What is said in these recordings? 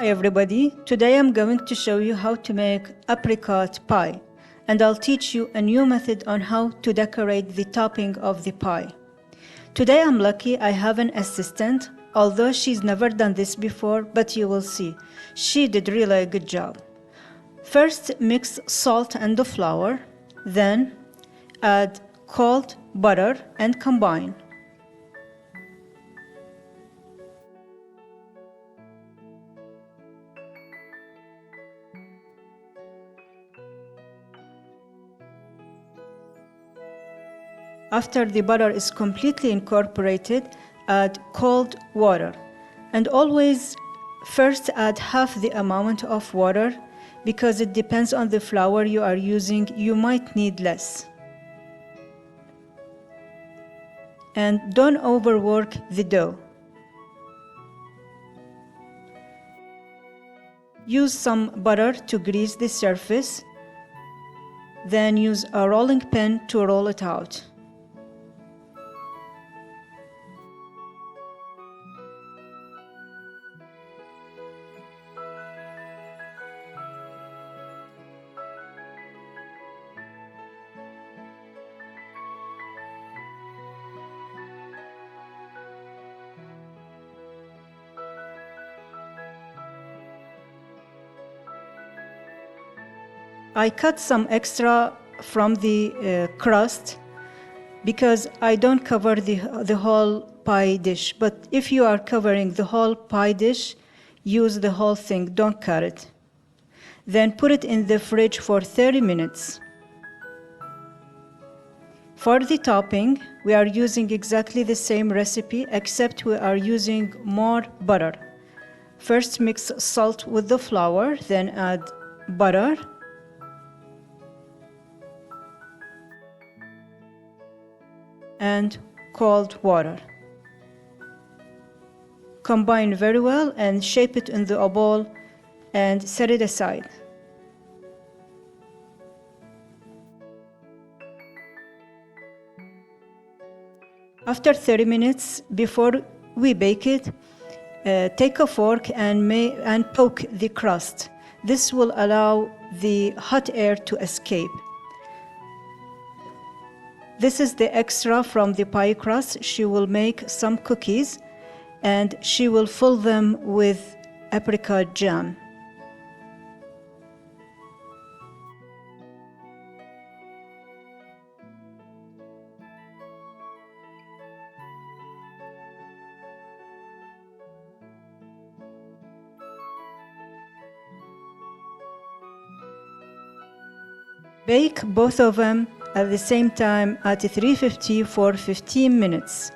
Hi everybody, today I'm going to show you how to make apricot pie, and I'll teach you a new method on how to decorate the topping of the pie. Today I'm lucky I have an assistant, although she's never done this before, but you will see. She did really a good job. First, mix salt and the flour, then add cold butter and combine. After the butter is completely incorporated, add cold water. And always first add half the amount of water because it depends on the flour you are using. You might need less. And don't overwork the dough. Use some butter to grease the surface. Then use a rolling pin to roll it out. I cut some extra from the crust because I don't cover the whole pie dish. But if you are covering the whole pie dish, use the whole thing, don't cut it. Then put it in the fridge for 30 minutes. For the topping, we are using exactly the same recipe, except we are using more butter. First mix salt with the flour, then add butter. And cold water. Combine very well and shape it into a ball and set it aside. After 30 minutes, before we bake it, take a fork and poke the crust. This will allow the hot air to escape. This is the extra from the pie crust. She will make some cookies and she will fill them with apricot jam. Bake both of them at the same time at 350 for 15 minutes.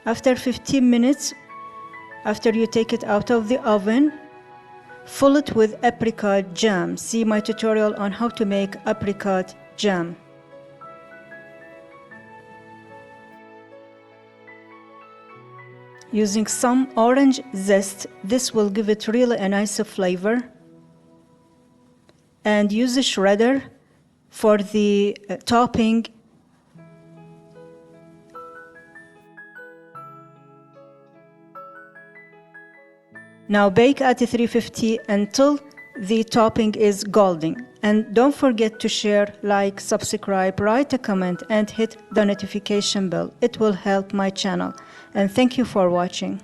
After 15 minutes, after you take it out of the oven, fill it with apricot jam. See my tutorial on how to make apricot jam. Using some orange zest, this will give it really a nice flavor. And use a shredder for the topping. Now bake at 350 until the topping is golden. And don't forget to share, like, subscribe, write a comment and hit the notification bell. It will help my channel. And thank you for watching.